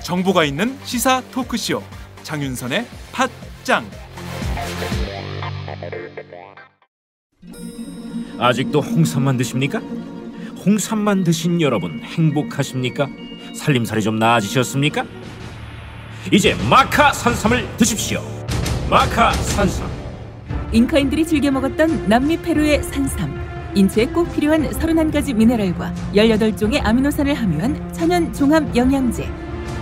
정보가 있는 시사 토크쇼 장윤선의 팟짱. 아직도 홍삼만 드십니까? 홍삼만 드신 여러분 행복하십니까? 살림살이 좀 나아지셨습니까? 이제 마카 산삼을 드십시오. 마카 산삼. 잉카인들이 즐겨 먹었던 남미 페루의 산삼. 인체에 꼭 필요한 31가지 미네랄과 18종의 아미노산을 함유한 천연 종합 영양제.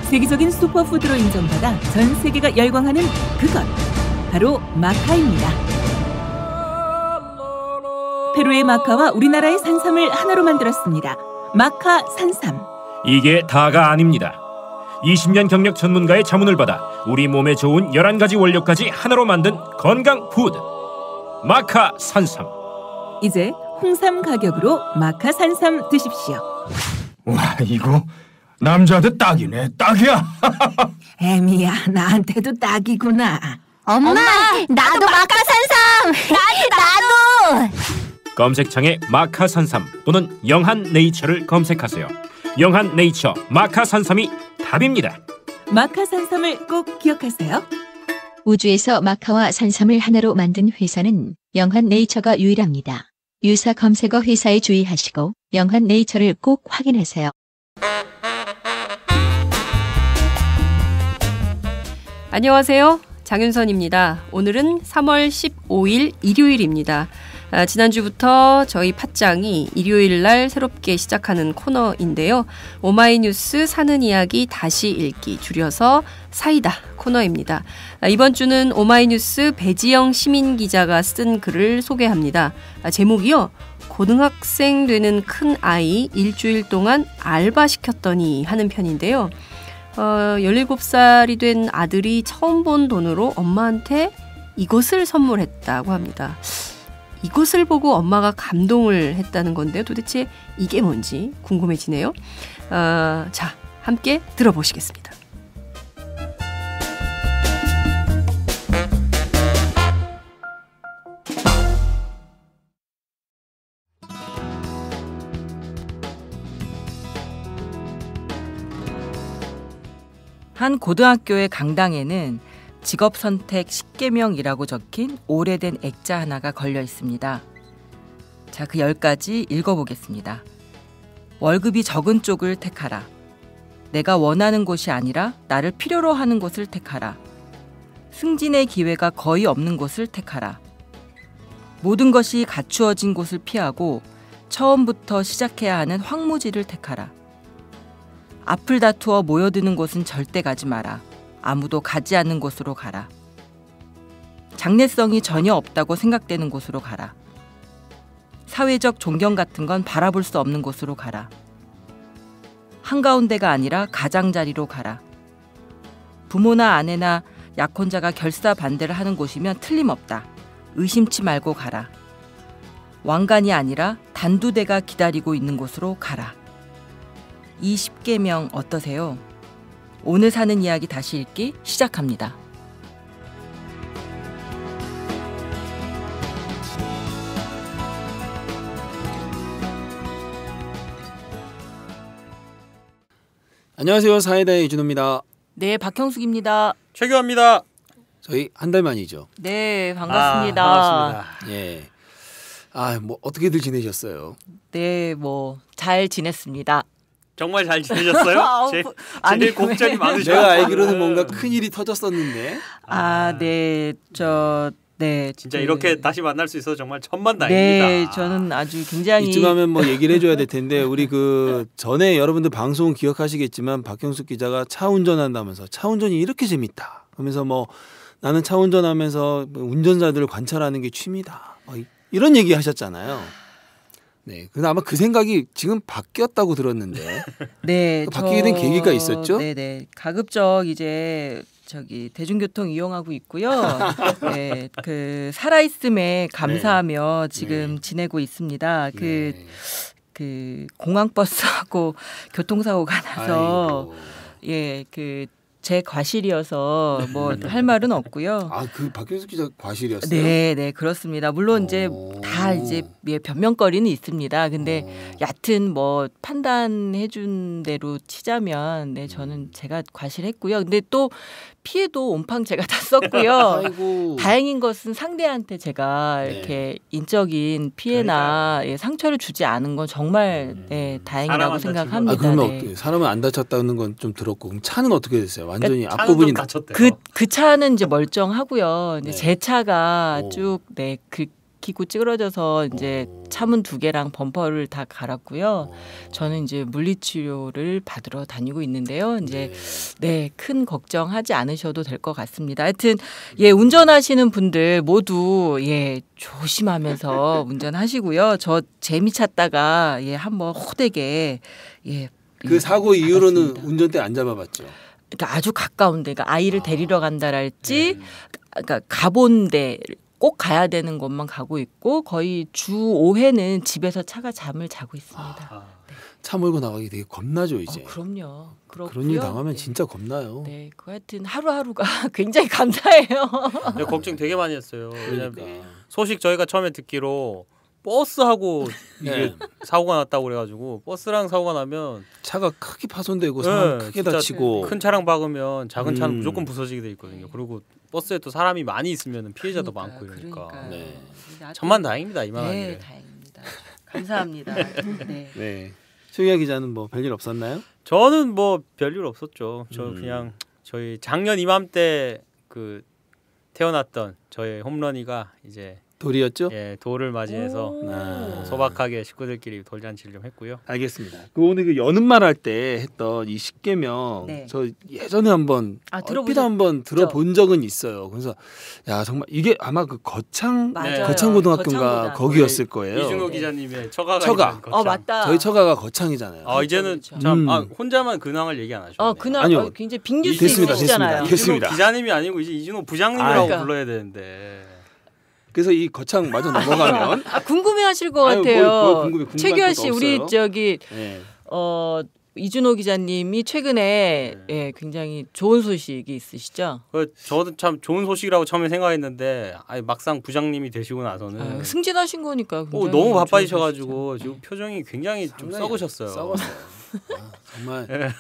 세계적인 슈퍼푸드로 인정받아 전 세계가 열광하는 그것 바로 마카입니다. 페루의 마카와 우리나라의 산삼을 하나로 만들었습니다. 마카 산삼. 이게 다가 아닙니다. 20년 경력 전문가의 자문을 받아 우리 몸에 좋은 11가지 원료까지 하나로 만든 건강 푸드 마카 산삼. 이제 홍삼 가격으로 마카 산삼 드십시오. 와, 이거 남자한테 딱이네. 딱이야. 애미야, 나한테도 딱이구나. 엄마, 나도 마카산삼. 나도. 검색창에 마카산삼 또는 영한네이처를 검색하세요. 영한네이처 마카산삼이 답입니다. 마카산삼을 꼭 기억하세요. 우주에서 마카와 산삼을 하나로 만든 회사는 영한네이처가 유일합니다. 유사 검색어 회사에 주의하시고 영한네이처를 꼭 확인하세요. 안녕하세요. 장윤선입니다. 오늘은 3월 15일 일요일입니다. 지난주부터 저희 팟짱이 일요일 날 새롭게 시작하는 코너인데요. 오마이뉴스 사는 이야기 다시 읽기, 줄여서 사이다 코너입니다. 이번 주는 오마이뉴스 배지영 시민기자가 쓴 글을 소개합니다. 제목이요. 고등학생 되는 큰 아이 일주일 동안 알바시켰더니 하는 편인데요. 17살이 된 아들이 처음 본 돈으로 엄마한테 이것을 선물했다고 합니다. 이것을 보고 엄마가 감동을 했다는 건데요. 도대체 이게 뭔지 궁금해지네요. 자, 함께 들어보시겠습니다. 한 고등학교의 강당에는 직업선택 10계명이라고 적힌 오래된 액자 하나가 걸려 있습니다. 자, 그 10가지 읽어보겠습니다. 월급이 적은 쪽을 택하라. 내가 원하는 곳이 아니라 나를 필요로 하는 곳을 택하라. 승진의 기회가 거의 없는 곳을 택하라. 모든 것이 갖추어진 곳을 피하고 처음부터 시작해야 하는 황무지를 택하라. 앞을 다투어 모여드는 곳은 절대 가지 마라. 아무도 가지 않는 곳으로 가라. 장래성이 전혀 없다고 생각되는 곳으로 가라. 사회적 존경 같은 건 바라볼 수 없는 곳으로 가라. 한가운데가 아니라 가장자리로 가라. 부모나 아내나 약혼자가 결사 반대를 하는 곳이면 틀림없다. 의심치 말고 가라. 왕관이 아니라 단두대가 기다리고 있는 곳으로 가라. 이 10계명 어떠세요? 오늘 사는 이야기 다시 읽기 시작합니다. 안녕하세요. 사이다의 이준호입니다. 네, 박형숙입니다. 최규환입니다. 저희 한 달 만이죠. 네, 반갑습니다. 반갑습니다. 예. 뭐 어떻게들 지내셨어요? 네, 잘 지냈습니다. 정말 잘 지내셨어요? 제일 곡절이 많으셔. 내가 알기로는 뭔가 큰 일이 터졌었는데. 네. 진짜 이렇게 다시 만날 수 있어서 정말 천만다행입니다. 네, 저는 아주 굉장히 이쯤 하면 얘기를 해줘야 될 텐데 우리 전에 여러분들 방송 기억하시겠지만 박형숙 기자가 차 운전한다면서 차 운전이 이렇게 재밌다. 그러면서 나는 차 운전하면서 운전자들을 관찰하는 게 취미다. 이런 얘기 하셨잖아요. 네, 그래서 아마 그 생각이 지금 바뀌었다고 들었는데. 네, 바뀌게 된 계기가 있었죠? 네. 가급적 이제 대중교통 이용하고 있고요. 네, 살아있음에 감사하며 지금 지내고 있습니다. 공항버스하고 교통사고가 나서 제 과실이어서 뭐 할 말은 없고요. 아, 그 박경숙 기자 과실이었어요? 네, 그렇습니다. 물론 이제 다 이제 변명거리는 있습니다. 근데 여하튼 뭐 판단해 준 대로 치자면 네, 저는 제가 과실했고요. 근데 또 피해도 온팡 제가 다 썼고요. 아이고. 다행인 것은 상대한테 제가 이렇게 인적인 피해나 예, 상처를 주지 않은 건 정말 네, 다행이라고 생각합니다. 아, 그러면 네. 어떻게 사람은 안 다쳤다는 건 좀 들었고 그럼 차는 어떻게 됐어요? 완전히 그러니까 앞부분이 그 차는 이제 멀쩡하고요. 이제 제 차가 쭉 네, 긁히고 찌그러져서 이제 차문 2개랑 범퍼를 다 갈았고요. 저는 이제 물리치료를 받으러 다니고 있는데요. 이제 네, 큰 걱정하지 않으셔도 될 것 같습니다. 하여튼 예, 운전하시는 분들 모두 예, 조심하면서 운전하시고요. 저 재미 찾다가 예, 한번 호되게 예, 그 사고 이후로는 운전대 안 잡아봤죠. 그러니까 아주 가까운데, 그러니까 아이를 데리러 간다랄지, 그러니까 가본데 꼭 가야 되는 곳만 가고 있고 거의 주 5회는 집에서 차가 잠을 자고 있습니다. 차 몰고 나가기 되게 겁나죠 이제. 그럼요. 그런 일 당하면 진짜 겁나요. 네, 그 하여튼 하루하루가 굉장히 감사해요. 네, 걱정 되게 많이 했어요. 그러니까. 소식 저희가 처음에 듣기로 버스하고 이게 사고가 났다고 그래가지고 버스랑 사고가 나면 차가 크게 파손되고 사람 크게 다치고 큰 차량 박으면 작은 차는 무조건 부서지게 돼 있거든요. 그리고 버스에 또 사람이 많이 있으면 피해자도 많고 이러니까 천만 다행입니다 이만한 네, 일에. 다행입니다. 감사합니다. 네. 네. 최유야 기자는 뭐 별일 없었나요? 저는 뭐 별일 없었죠. 저 그냥 저희 작년 이맘때 그 태어났던 저의 홈런이가 이제 돌이었죠? 예, 돌을 맞이해서 소박하게 식구들끼리 돌잔치를 좀 했고요. 알겠습니다. 그 오늘 그 여는말 할 때 했던 이 십계명 저 예전에 한번 얼핏 한번 들어본 적은 있어요. 그래서 야 정말 이게 아마 그 거창고등학교인가 거기였을 거예요. 이준호 기자님의 처가가 맞다. 저희 처가가 거창이잖아요. 이제는 참 혼자만 근황을 얘기 안 하죠. 근황 아니요. 굉장히 빅뉴스 있으시잖아요. 됐습니다. 기자님이 아니고 이제 이준호 부장님이라고 불러야 되는데. 그래서 이 거창 마저 넘어가면 궁금해하실 것 같아요. 최규하 씨, 우리 저기 이준호 기자님이 최근에 예, 굉장히 좋은 소식이 있으시죠? 저도 참 좋은 소식이라고 처음에 생각했는데 막상 부장님이 되시고 나서는 승진하신 거니까 너무 바빠지셔가지고 지금 표정이 굉장히 좀 썩으셨어요. 썩었어요. 정말.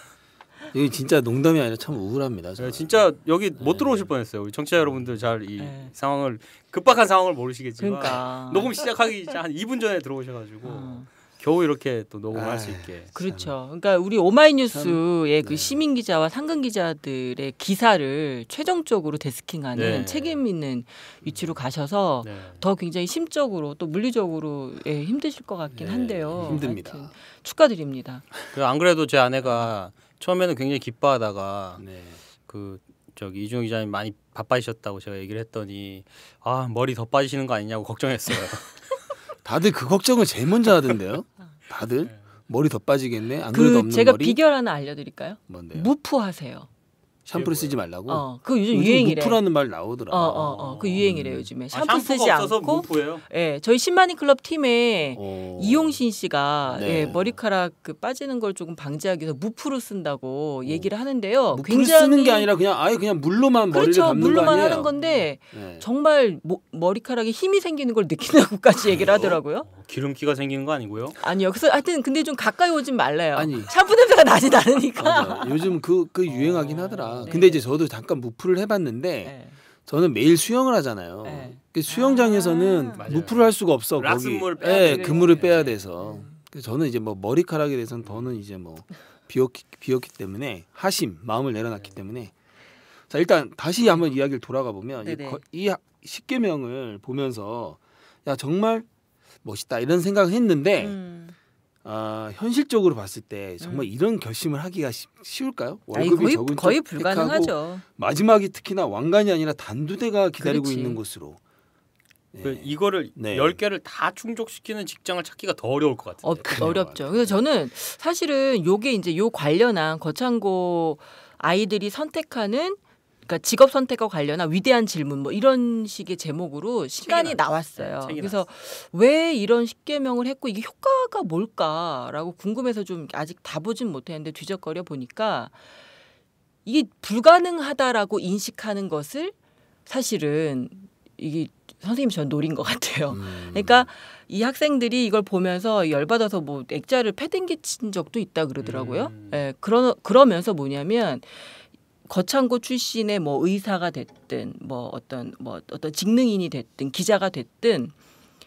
이게 진짜 농담이 아니라 참 우울합니다. 진짜 여기 못 들어오실 뻔했어요. 우리 청취자 여러분들 잘 이 상황을 급박한 상황을 모르시겠지만 녹음 시작하기 한 2분 전에 들어오셔가지고 겨우 이렇게 또 녹음할 수 있게. 그렇죠. 그러니까 우리 오마이뉴스의 그 시민 기자와 상근 기자들의 기사를 최종적으로 데스킹하는 책임 있는 위치로 가셔서 더 굉장히 심적으로 또 물리적으로 힘드실 것 같긴 한데요. 힘듭니다. 축하드립니다. 안 그래도 제 아내가 처음에는 굉장히 기뻐하다가 그 저기 이준호 기자님 많이 바빠지셨다고 제가 얘기를 했더니 머리 더 빠지시는 거 아니냐고 걱정했어요. 다들 그 걱정을 제일 먼저 하던데요. 다들 머리 더 빠지겠네. 안 그래도 없는 제가 머리. 비결 하나 알려드릴까요? 뭔데요? 무프하세요. 샴푸를 쓰지 말라고. 그 요즘 유행이래. 무프라는 말 나오더라. 그 유행이래 요즘에. 샴푸 쓰지 없어서 않고. 무프예요? 예, 저희 10만인 클럽 팀에 이용신 씨가 머리카락 빠지는 걸 조금 방지하기 위해서 무프를 쓴다고 얘기를 하는데요. 무프를 쓰는 게 아니라 그냥 아예 그냥 물로만 머리를 감는 거 물로만 아니에요? 하는 건데 정말 머리카락에 힘이 생기는 걸 느낀다고까지 얘기를 하더라고요. 기름기가 생기는 거 아니고요? 아니요. 그래서 하여튼 근데 좀 가까이 오진 말래요. 아니. 샴푸 냄새가 나진 않으니까. 요즘 그 유행하긴 하더라. 근데 이제 저도 잠깐 무프를 해봤는데 저는 매일 수영을 하잖아요. 그 수영장에서는 무프를 할 수가 없어. 락스물 거기 그물을 빼야 돼서. 그래서 저는 이제 뭐 머리카락에 대해서는 더는 이제 뭐 비었기 때문에 마음을 내려놨기 때문에 자 일단 다시 한번 이야기를 돌아가 보면 이 십계명을 보면서 야 정말 멋있다 이런 생각을 했는데 현실적으로 봤을 때 정말 이런 결심을 하기가 쉬울까요? 월급이 적은 거의 불가능하죠. 마지막이 특히나 왕관이 아니라 단두대가 기다리고 있는 곳으로. 이거를 10개를 다 충족시키는 직장을 찾기가 더 어려울 것 같아요. 어렵죠. 그래서 저는 사실은 요게 이제 요 관련한 거창고 아이들이 선택하는 그러니까 직업 선택과 관련한 위대한 질문 뭐 이런 식의 제목으로 시간이 나왔어요. 그래서 왜 이런 십계명을 했고 이게 효과가 뭘까라고 궁금해서 좀 아직 다 보진 못했는데 뒤적거려 보니까 이게 불가능하다라고 인식하는 것을 사실은 이게 선생님이 전 노린 것 같아요. 그러니까 이 학생들이 이걸 보면서 열받아서 뭐 액자를 패딩기친 적도 있다 그러더라고요. 예, 그러면서 뭐냐면 거창고 출신의 뭐 의사가 됐든 뭐 어떤 직능인이 됐든 기자가 됐든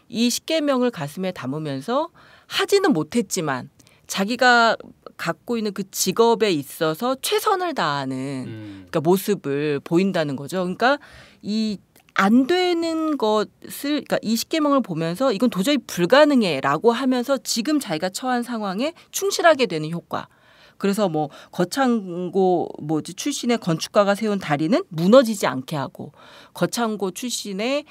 이 십계명을 가슴에 담으면서 하지는 못했지만 자기가 갖고 있는 그 직업에 있어서 최선을 다하는 그러니까 모습을 보인다는 거죠. 그러니까 이 안 되는 것을 그러니까 이 십계명을 보면서 이건 도저히 불가능해라고 하면서 지금 자기가 처한 상황에 충실하게 되는 효과. 그래서 뭐 거창고 출신의 건축가가 세운 다리는 무너지지 않게 하고 거창고 출신의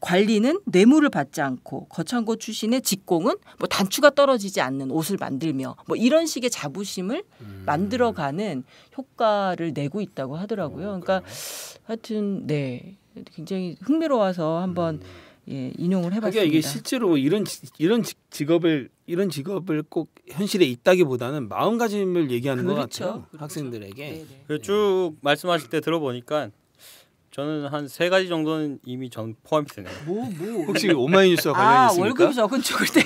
관리는 뇌물을 받지 않고 거창고 출신의 직공은 뭐 단추가 떨어지지 않는 옷을 만들며 뭐 이런 식의 자부심을 만들어가는 효과를 내고 있다고 하더라고요. 그러니까 하여튼 네 굉장히 흥미로워서 한번 인용을 해봤습니다. 이게 실제로 이런 직업을 꼭 현실에 있다기보다는 마음가짐을 얘기하는 것 같아요. 학생들에게. 쭉 말씀하실 때 들어보니까 저는 한 3가지 정도는 이미 전 포함이 되네요. 혹시 오마이뉴스와 관련이 있습니까? 월급이 적은 쪽을 때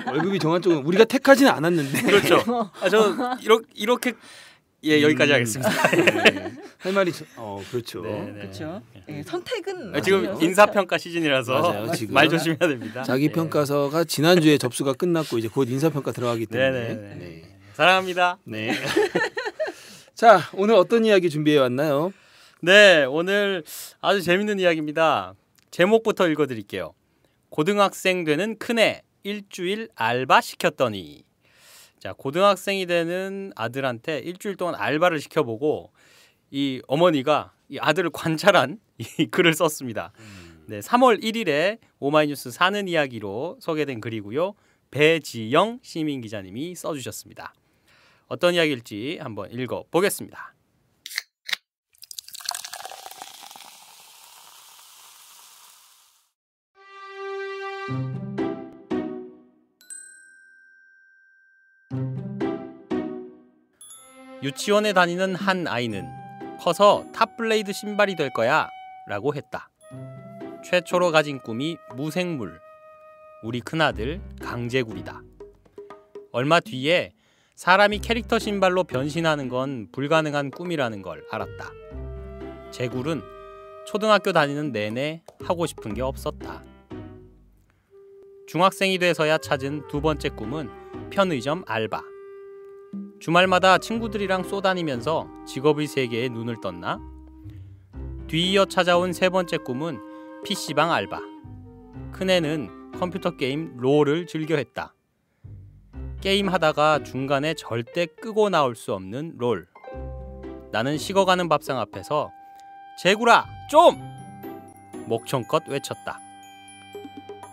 월급이 정한 쪽은 우리가 택하지는 않았는데. 그렇죠. 저는 이렇게 여기까지 하겠습니다. 할 말이 그렇죠. 그렇죠. 선택은 지금 인사평가 시즌이라서 맞아요, 지금. 말 조심해야 됩니다. 자기 평가서가 지난주에 접수가 끝났고 이제 곧 인사평가 들어가기 때문에 네. 사랑합니다. 네. 자, 오늘 어떤 이야기 준비해 왔나요? 네, 오늘 아주 재밌는 이야기입니다. 제목부터 읽어드릴게요. 고등학생 되는 큰애 일주일 알바 시켰더니. 자, 고등학생이 되는 아들한테 일주일 동안 알바를 시켜보고 이 어머니가 이 아들을 관찰한 이 글을 썼습니다. 네, 3월 1일에 오마이뉴스 사는 이야기로 소개된 글이고요. 배지영 시민 기자님이 써주셨습니다. 어떤 이야기일지 한번 읽어보겠습니다. 유치원에 다니는 한 아이는 커서 탑블레이드 신발이 될 거야 라고 했다. 최초로 가진 꿈이 무생물, 우리 큰아들 강제굴이다. 얼마 뒤에 사람이 캐릭터 신발로 변신하는 건 불가능한 꿈이라는 걸 알았다. 제굴은 초등학교 다니는 내내 하고 싶은 게 없었다. 중학생이 돼서야 찾은 두 번째 꿈은 편의점 알바. 주말마다 친구들이랑 쏘다니면서 직업의 세계에 눈을 떴나? 뒤이어 찾아온 세 번째 꿈은 PC방 알바. 큰애는 컴퓨터 게임 롤을 즐겨 했다. 게임하다가 중간에 절대 끄고 나올 수 없는 롤. 나는 식어가는 밥상 앞에서 제구라 좀! 목청껏 외쳤다.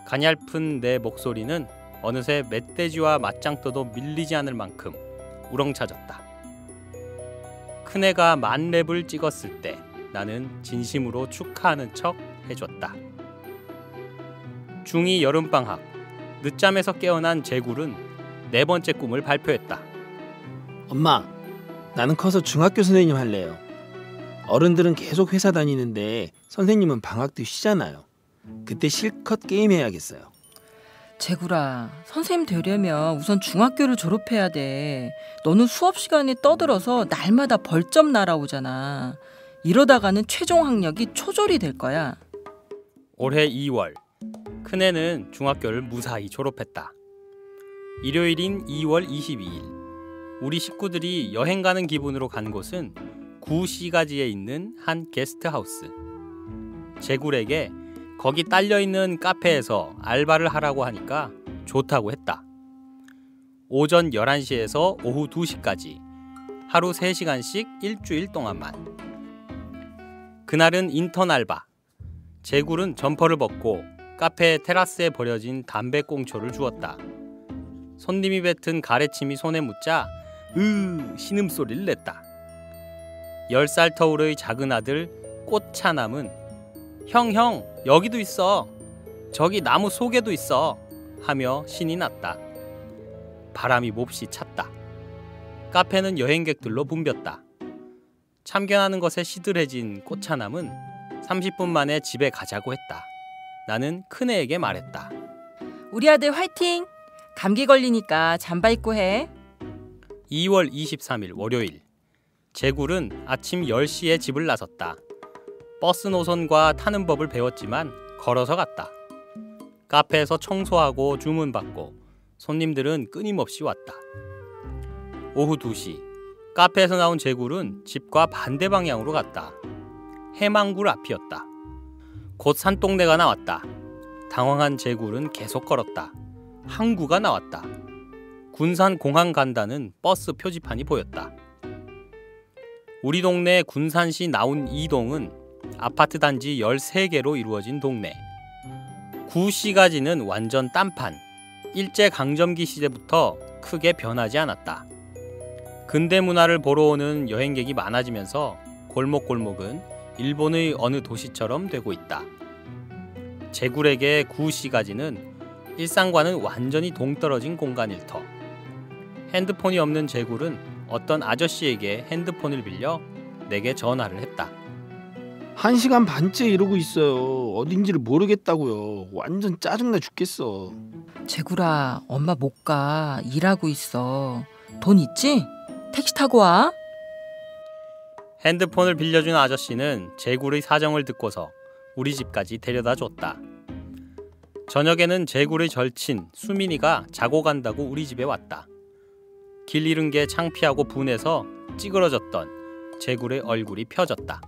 가냘픈 내 목소리는 어느새 멧돼지와 맞짱 떠도 밀리지 않을 만큼 우렁차졌다. 큰애가 만렙을 찍었을 때 나는 진심으로 축하하는 척 해줬다. 중2 여름방학, 늦잠에서 깨어난 제굴은 네 번째 꿈을 발표했다. 엄마, 나는 커서 중학교 선생님 할래요. 어른들은 계속 회사 다니는데 선생님은 방학 때 쉬잖아요. 그때 실컷 게임해야겠어요. 제구라, 선생님 되려면 우선 중학교를 졸업해야 돼. 너는 수업 시간에 떠들어서 날마다 벌점 날아오잖아. 이러다가는 최종 학력이 초졸이 될 거야. 올해 2월, 큰애는 중학교를 무사히 졸업했다. 일요일인 2월 22일, 우리 식구들이 여행 가는 기분으로 간 곳은 구시가지에 있는 한 게스트하우스. 제굴에게 거기 딸려있는 카페에서 알바를 하라고 하니까 좋다고 했다. 오전 11시에서 오후 2시까지 하루 3시간씩 일주일 동안만. 그날은 인턴 알바. 제굴은 점퍼를 벗고 카페 테라스에 버려진 담배꽁초를 주웠다. 손님이 뱉은 가래침이 손에 묻자 신음소리를 냈다. 10살 터울의 작은 아들 꽃차남은 형 여기도 있어. 저기 나무 속에도 있어. 하며 신이 났다. 바람이 몹시 찼다. 카페는 여행객들로 붐볐다. 참견하는 것에 시들해진 꽃차남은 30분 만에 집에 가자고 했다. 나는 큰애에게 말했다. 우리 아들 화이팅! 감기 걸리니까 잠바 입고 해. 2월 23일 월요일. 재굴은 아침 10시에 집을 나섰다. 버스 노선과 타는 법을 배웠지만 걸어서 갔다. 카페에서 청소하고 주문받고 손님들은 끊임없이 왔다. 오후 2시. 카페에서 나온 재굴은 집과 반대 방향으로 갔다. 해망굴 앞이었다. 곧 산동네가 나왔다. 당황한 재굴은 계속 걸었다. 항구가 나왔다. 군산공항 간다는 버스 표지판이 보였다. 우리 동네 군산시 나온 이동은 아파트 단지 13개로 이루어진 동네. 구시가지는 완전 딴판. 일제강점기 시대부터 크게 변하지 않았다. 근대 문화를 보러 오는 여행객이 많아지면서 골목골목은 일본의 어느 도시처럼 되고 있다. 재굴에게 구시가지는 일상과는 완전히 동떨어진 공간일 터. 핸드폰이 없는 재굴은 어떤 아저씨에게 핸드폰을 빌려 내게 전화를 했다. 1시간 반째 이러고 있어요. 어딘지를 모르겠다고요. 완전 짜증나 죽겠어. 재굴아, 엄마 못 가. 일하고 있어. 돈 있지? 택시 타고 와. 핸드폰을 빌려준 아저씨는 재굴의 사정을 듣고서 우리 집까지 데려다 줬다. 저녁에는 재굴의 절친 수민이가 자고 간다고 우리 집에 왔다. 길 잃은 게 창피하고 분해서 찌그러졌던 재굴의 얼굴이 펴졌다.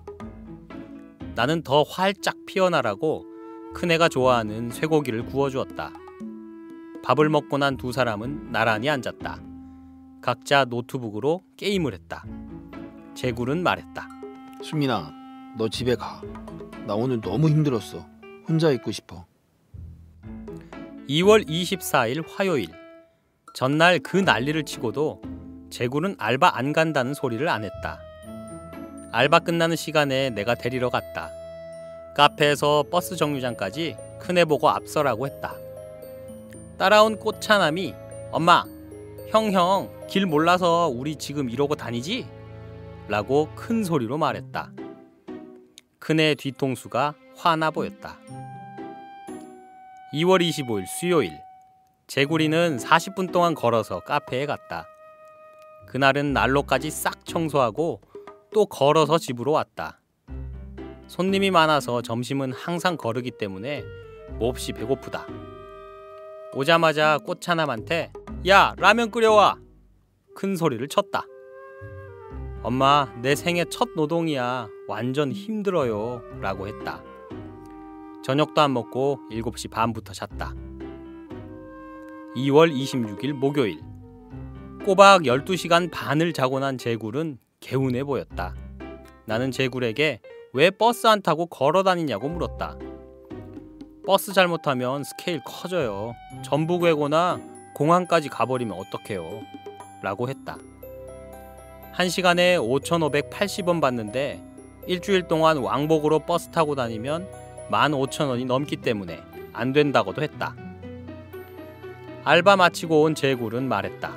나는 더 활짝 피어나라고 큰애가 좋아하는 쇠고기를 구워주었다. 밥을 먹고 난 두 사람은 나란히 앉았다. 각자 노트북으로 게임을 했다. 재굴은 말했다. 수민아, 너 집에 가. 나 오늘 너무 힘들었어. 혼자 있고 싶어. 2월 24일 화요일. 전날 그 난리를 치고도 재굴은 알바 안 간다는 소리를 안 했다. 알바 끝나는 시간에 내가 데리러 갔다. 카페에서 버스 정류장까지 큰애 보고 앞서라고 했다. 따라온 꽃차남이 엄마, 형, 길 몰라서 우리 지금 이러고 다니지? 라고 큰 소리로 말했다. 큰애 뒤통수가 화나 보였다. 2월 25일 수요일. 재구리는 40분 동안 걸어서 카페에 갔다. 그날은 난로까지 싹 청소하고 또 걸어서 집으로 왔다. 손님이 많아서 점심은 항상 거르기 때문에 몹시 배고프다. 오자마자 꽃차남한테 야, 라면 끓여와! 큰 소리를 쳤다. 엄마, 내 생애 첫 노동이야. 완전 힘들어요. 라고 했다. 저녁도 안 먹고 7시 반부터 잤다. 2월 26일 목요일. 꼬박 12시간 반을 자고 난 재굴은 개운해 보였다. 나는 재굴에게 왜 버스 안 타고 걸어 다니냐고 물었다. 버스 잘못하면 스케일 커져요. 전북외고나 공항까지 가버리면 어떡해요? 라고 했다. 1시간에 5,580원 받는데 일주일 동안 왕복으로 버스 타고 다니면 15,000원이 넘기 때문에 안 된다고도 했다. 알바 마치고 온 재굴은 말했다.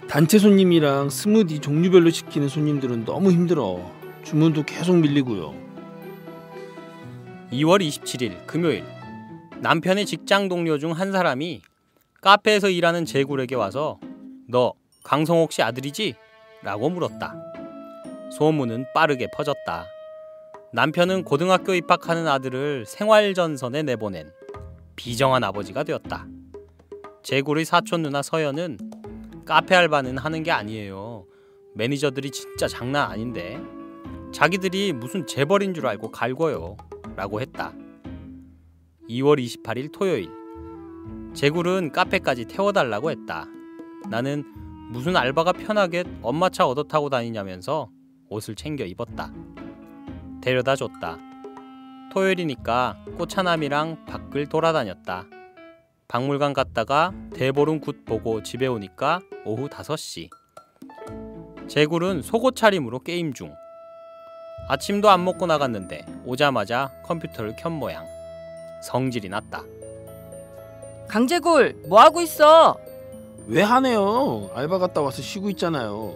단체 손님이랑 스무디 종류별로 시키는 손님들은 너무 힘들어. 주문도 계속 밀리고요. 2월 27일 금요일. 남편의 직장 동료 중 한 사람이 카페에서 일하는 재굴에게 와서 너 강성옥 씨 아들이지? 라고 물었다. 소문은 빠르게 퍼졌다. 남편은 고등학교 입학하는 아들을 생활전선에 내보낸 비정한 아버지가 되었다. 재굴의 사촌 누나 서연은 카페 알바는 하는 게 아니에요. 매니저들이 진짜 장난 아닌데 자기들이 무슨 재벌인 줄 알고 갈궈요. 라고 했다. 2월 28일 토요일. 재굴은 카페까지 태워달라고 했다. 나는 무슨 알바가 편하게 엄마 차 얻어 타고 다니냐면서 옷을 챙겨 입었다. 데려다 줬다. 토요일이니까 꽃차남이랑 밖을 돌아다녔다. 박물관 갔다가 대보름 굿 보고 집에 오니까 오후 5시. 재굴은 속옷 차림으로 게임 중. 아침도 안 먹고 나갔는데 오자마자 컴퓨터를 켠 모양. 성질이 났다. 강재굴, 뭐 하고 있어? 왜 하네요? 알바 갔다 와서 쉬고 있잖아요.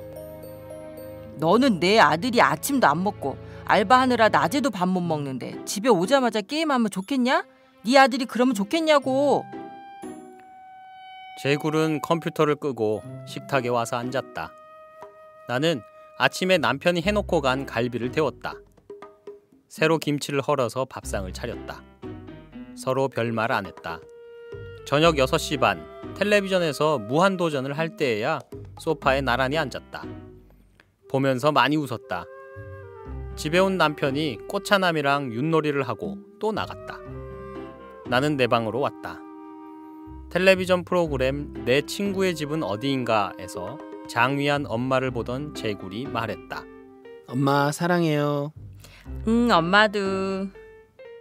너는 내 아들이 아침도 안 먹고 알바하느라 낮에도 밥 못 먹는데 집에 오자마자 게임하면 좋겠냐? 네 아들이 그러면 좋겠냐고. 제굴은 컴퓨터를 끄고 식탁에 와서 앉았다. 나는 아침에 남편이 해놓고 간 갈비를 데웠다. 새로 김치를 헐어서 밥상을 차렸다. 서로 별말 안 했다. 저녁 6시 반 텔레비전에서 무한도전을 할 때에야 소파에 나란히 앉았다. 보면서 많이 웃었다. 집에 온 남편이 꽃차남이랑 윷놀이를 하고 또 나갔다. 나는 내 방으로 왔다. 텔레비전 프로그램 내 친구의 집은 어디인가에서 장위한 엄마를 보던 제굴이 말했다. 엄마 사랑해요. 응, 엄마도.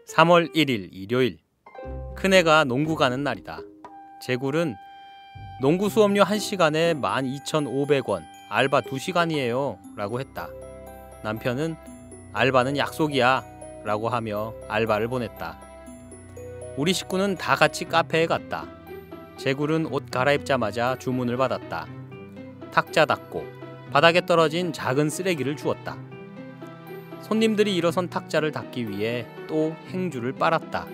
3월 1일 일요일. 큰애가 농구 가는 날이다. 제굴은 농구 수업료 1시간에 12,500원, 알바 2시간이에요 라고 했다. 남편은 알바는 약속이야 라고 하며 알바를 보냈다. 우리 식구는 다 같이 카페에 갔다. 제굴은 옷 갈아입자마자 주문을 받았다. 탁자 닦고 바닥에 떨어진 작은 쓰레기를 주웠다. 손님들이 일어선 탁자를 닦기 위해 또 행주를 빨았다.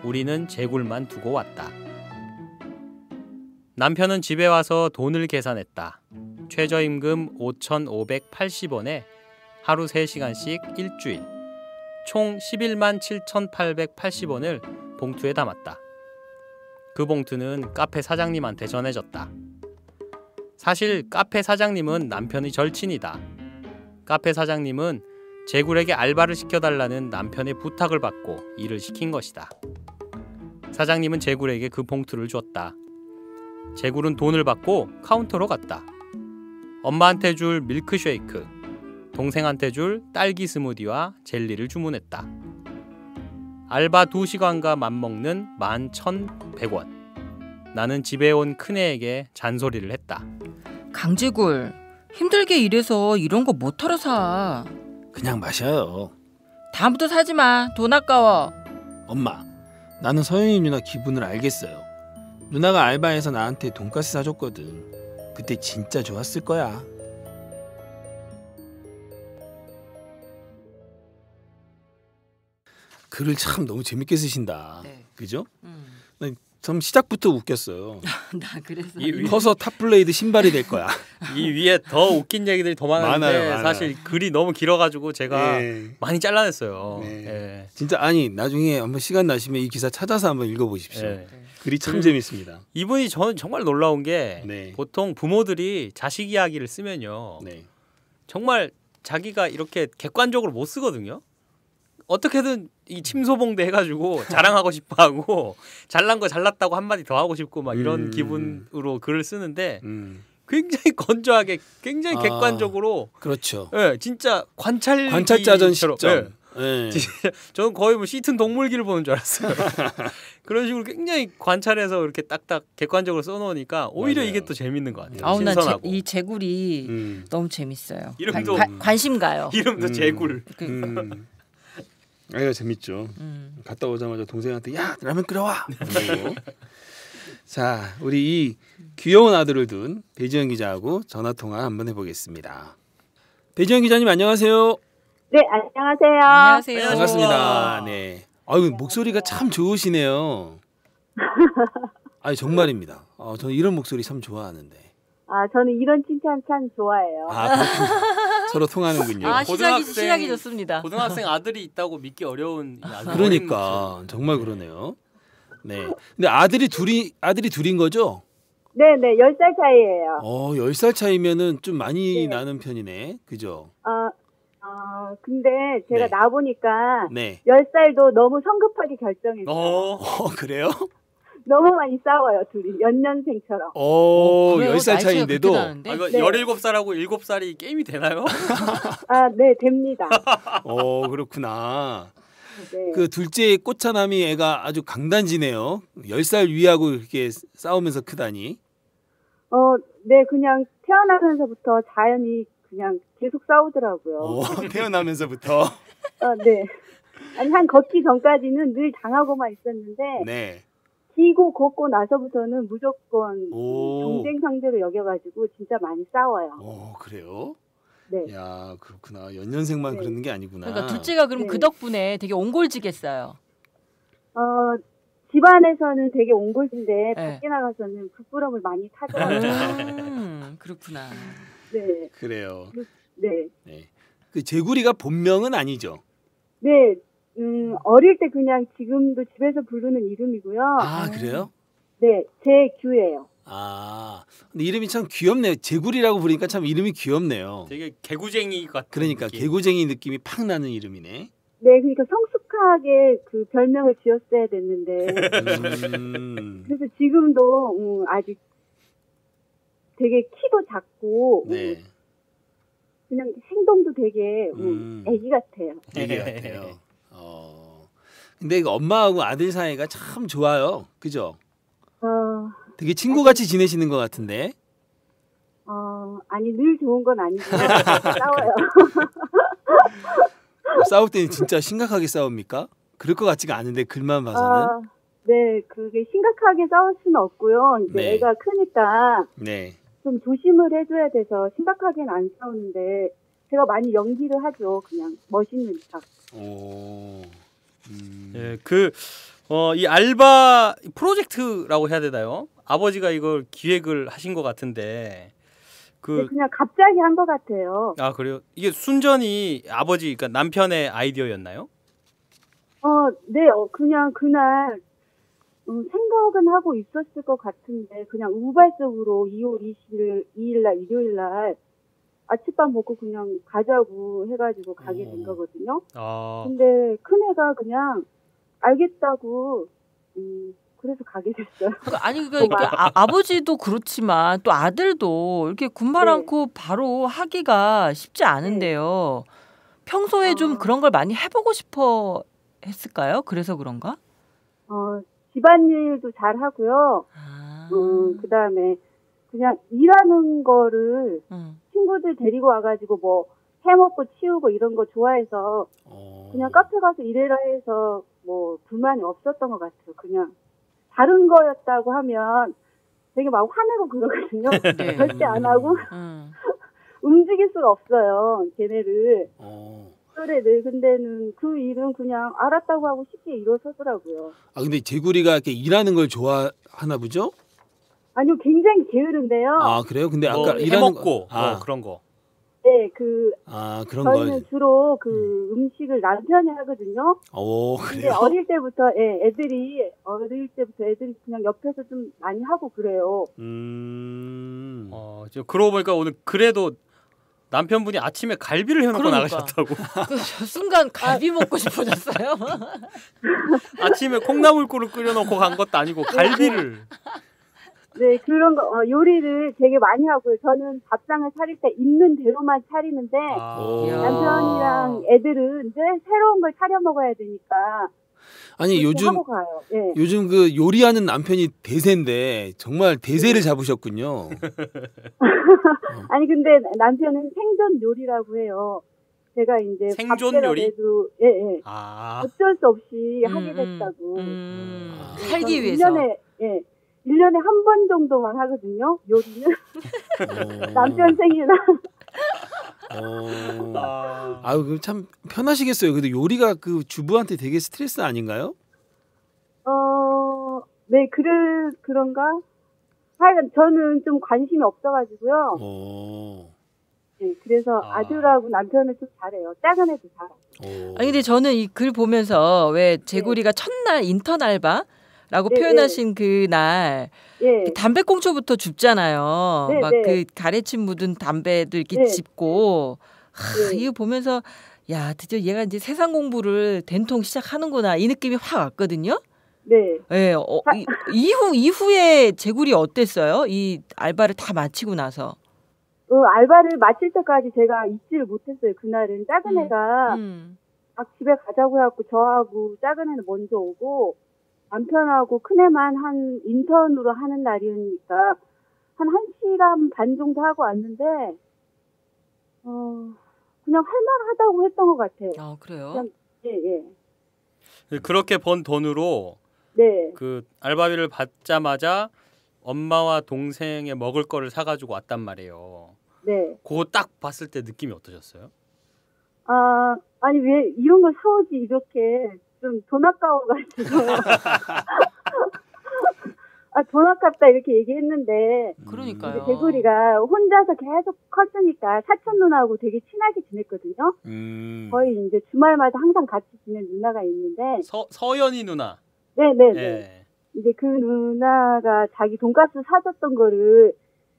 우리는 제굴만 두고 왔다. 남편은 집에 와서 돈을 계산했다. 최저임금 5,580원에 하루 3시간씩 일주일, 총 11만 7,880원을 봉투에 담았다. 그 봉투는 카페 사장님한테 전해졌다. 사실 카페 사장님은 남편의 절친이다. 카페 사장님은 제굴에게 알바를 시켜달라는 남편의 부탁을 받고 일을 시킨 것이다. 사장님은 제굴에게 그 봉투를 줬다. 제굴은 돈을 받고 카운터로 갔다. 엄마한테 줄 밀크쉐이크, 동생한테 줄 딸기 스무디와 젤리를 주문했다. 알바 2시간과 맞먹는 11,100원. 나는 집에 온 큰애에게 잔소리를 했다. 강제굴, 힘들게 일해서 이런 거 못하러 사. 그냥 마셔요. 다음부터 사지 마. 돈 아까워. 엄마, 나는 서영이 누나 기분을 알겠어요. 누나가 알바해서 나한테 돈가스 사줬거든. 그때 진짜 좋았을 거야. 글을 참 너무 재밌게 쓰신다. 네. 그죠? 참 시작부터 웃겼어요. 나 그래서 커서 탑블레이드 신발이 될 거야. 이 위에 더 웃긴 얘기들이 더 많은데 많아요. 사실 글이 너무 길어가지고 제가 네. 많이 잘라냈어요. 네. 예. 진짜 아니 나중에 한번 시간 나시면 이 기사 찾아서 한번 읽어보십시오. 예. 글이 참 재밌습니다. 이분이 저는 정말 놀라운 게 네. 보통 부모들이 자식 이야기를 쓰면요. 네. 정말 자기가 이렇게 객관적으로 못 쓰거든요. 어떻게든 이 침소봉대 해가지고 자랑하고 싶어하고 잘난 거 잘났다고 한마디 더 하고 싶고 막 이런 기분으로 글을 쓰는데 굉장히 건조하게 굉장히 객관적으로 그렇죠. 예, 진짜 관찰자전 시점. 예. 네. 저는 거의 뭐 시튼 동물기를 보는 줄 알았어요. 그런 식으로 굉장히 관찰해서 이렇게 딱딱 객관적으로 써놓으니까 오히려 맞아요. 이게 또 재밌는 것 같아요. 아우 난 신선하고. 이 제굴이 너무 재밌어요. 이름도 관심 가요. 이름도 제굴. 아이가 재밌죠. 갔다 오자마자 동생한테 야 라면 끓여와. 그리고 자 우리 이 귀여운 아들을 둔 배지영 기자하고 전화 통화 한번 해보겠습니다. 배지영 기자님 안녕하세요. 네 안녕하세요. 안녕하세요. 반갑습니다. 네. 아유 목소리가 참 좋으시네요. 아니 정말입니다. 저는 이런 목소리 참 좋아하는데. 아 저는 이런 칭찬 참 좋아해요. 서로 통하는군요. 아 시작이 좋습니다. 고등학생 아들이 있다고 믿기 어려운 그러니까 정말 그러네요. 네. 근데 아들이 둘인 거죠? 네네 10살 차이예요. 10살 차이면은 좀 많이 나는 편이네. 그죠? 근데 제가 네. 나보니까 네. 10살도 너무 성급하게 결정했어요. 그래요? 너무 많이 싸워요 둘이 연년생처럼. 10살 차이인데도. 이거 네. 17살하고 7살이 게임이 되나요? 네 됩니다. 그렇구나. 네. 그 둘째 꽃차남이 애가 아주 강단지네요. 10살 위하고 이렇게 싸우면서 크다니. 네 그냥 태어나면서부터 자연히 그냥 계속 싸우더라고요. 태어나면서부터. 네. 아니 한 걷기 전까지는 늘 당하고만 있었는데. 네. 기고 걷고 나서부터는 무조건 경쟁 상대로 여겨가지고 진짜 많이 싸워요. 그래요? 네. 야, 그렇구나. 연년생만 네. 그러는 게 아니구나. 그러니까 둘째가 그럼 네. 그 덕분에 되게 옹골지겠어요. 집안에서는 되게 옹골인데 네. 밖에 나가서는 부끄러움을 많이 타더라고요. 그렇구나. 네. 그래요. 네. 네. 그 제구리가 본명은 아니죠? 네. 어릴 때 그냥 지금도 집에서 부르는 이름이고요. 아, 그래요? 네. 제규예요. 아, 근데 이름이 참 귀엽네요. 제구리라고 부르니까 참 이름이 귀엽네요. 되게 개구쟁이 같은 그러니까 느낌. 개구쟁이 느낌이 팍 나는 이름이네. 네. 그러니까 성숙하게 그 별명을 지었어야 됐는데. 그래서 지금도 아직 되게 키도 작고 네. 그냥 행동도 되게 애기 같아요. 애기 같아요. 근데 이거 엄마하고 아들 사이가 참 좋아요. 그죠? 되게 친구같이 지내시는 것 같은데. 아니 늘 좋은 건 아니고요. 싸워요. 싸울 때는 진짜 심각하게 싸웁니까? 그럴 것 같지가 않은데 글만 봐서는. 네, 그게 심각하게 싸울 수는 없고요. 이제 네. 애가 크니까 네. 좀 조심을 해줘야 돼서 심각하게는 안 싸우는데 제가 많이 연기를 하죠. 그냥 멋있는 척. 오. 예, 이 알바 프로젝트라고 해야 되나요? 아버지가 이걸 기획을 하신 것 같은데 네, 그냥 갑자기 한 것 같아요. 아, 그래요? 이게 순전히 아버지, 그러니까 남편의 아이디어였나요? 네, 그냥 그날 생각은 하고 있었을 것 같은데 그냥 우발적으로 2월 2일 날 일요일 날 아침밥 먹고 그냥 가자고 해가지고 가게 된 거거든요. 근데 큰애가 그냥 알겠다고 그래서 가게 됐어요. 아니 그러니까 아버지도 그렇지만 또 아들도 이렇게 군말 네. 않고 바로 하기가 쉽지 않은데요. 평소에 좀 그런 걸 많이 해보고 싶어 했을까요? 그래서 그런가? 집안일도 잘 하고요. 그다음에 그냥 일하는 거를 친구들 데리고 와가지고 뭐 해먹고 치우고 이런 거 좋아해서 그냥 카페 가서 일해라 해서 뭐 불만이 없었던 것 같아요. 그냥 다른 거였다고 하면 되게 막 화내고 그러거든요. 네. 절대 안 하고 움직일 수가 없어요. 걔네를. 또래들. 근데는 그 일은 그냥 알았다고 하고 쉽게 일어서더라고요. 아, 근데 제구리가 이렇게 일하는 걸 좋아하나 보죠? 아니요, 굉장히 게으른데요. 아, 그래요? 근데 아까 일하는 해먹고 거, 그런 거. 네, 그런 저희는 거. 주로 그 음식을 남편이 하거든요. 오, 근데 그래요? 어릴 때부터 어릴 때부터 애들이 그냥 옆에서 좀 많이 하고 그래요. 지금 그러고 보니까 오늘 그래도 남편분이 아침에 갈비를 해놓고 그러니까. 나가셨다고. 그 순간 갈비 먹고 싶어졌어요. 아침에 콩나물국을 끓여놓고 간 것도 아니고 갈비를. 네, 그런 거 요리를 되게 많이 하고요. 저는 밥상을 차릴 때 있는 대로만 차리는데 남편이랑 애들은 이제 새로운 걸 차려 먹어야 되니까. 아니 요즘 하고 가요. 네. 요즘 그 요리하는 남편이 대세인데 정말 대세를 잡으셨군요. 아니 근데 남편은 생존 요리라고 해요. 제가 이제 생존 요리? 예. 어쩔 수 없이 하게 됐다고. 살기 위해서. 1년에 한 번 정도만 하거든요. 요리는. 남편 생일날. 아유, 그럼 참 편하시겠어요. 근데 요리가 그 주부한테 되게 스트레스 아닌가요? 네, 그런가? 하여간 저는 좀 관심이 없어가지고요. 네, 그래서 아들하고 남편은 좀 잘해요. 작은 애도 잘해요. 아니 근데 저는 이 글 보면서 왜 제구리가 첫날 인턴 알바라고 표현하신 그날 담배꽁초부터 줍잖아요. 막 그 가래침 묻은 담배도 이렇게 짚고 이거 보면서 야 드디어 얘가 이제 세상 공부를 된통 시작하는구나 이 느낌이 확 왔거든요. 네. 네. 이후에 제구리 어땠어요? 이 알바를 다 마치고 나서. 알바를 마칠 때까지 제가 잊지를 못했어요. 그날은 작은 애가 막 집에 가자고 해갖고 저하고 작은 애는 먼저 오고 남편하고 큰애만 한 인턴으로 하는 날이니까 한 1시간 반 정도 하고 왔는데 그냥 할만하다고 했던 것 같아요. 아, 그래요? 그냥, 예. 그렇게 번 돈으로 그 알바비를 받자마자 엄마와 동생의 먹을 거를 사가지고 왔단 말이에요. 네. 그거 딱 봤을 때 느낌이 어떠셨어요? 아니 왜 이런 걸 사오지 이렇게 좀 돈 아까워가지고 돈 아깝다 이렇게 얘기했는데 그러니까요. 개구리가 혼자서 계속 컸으니까 사촌 누나하고 되게 친하게 지냈거든요. 거의 이제 주말마다 항상 같이 지낸 누나가 있는데 서연이 누나. 네네네. 예. 이제 그 누나가 자기 돈가스 사줬던 거를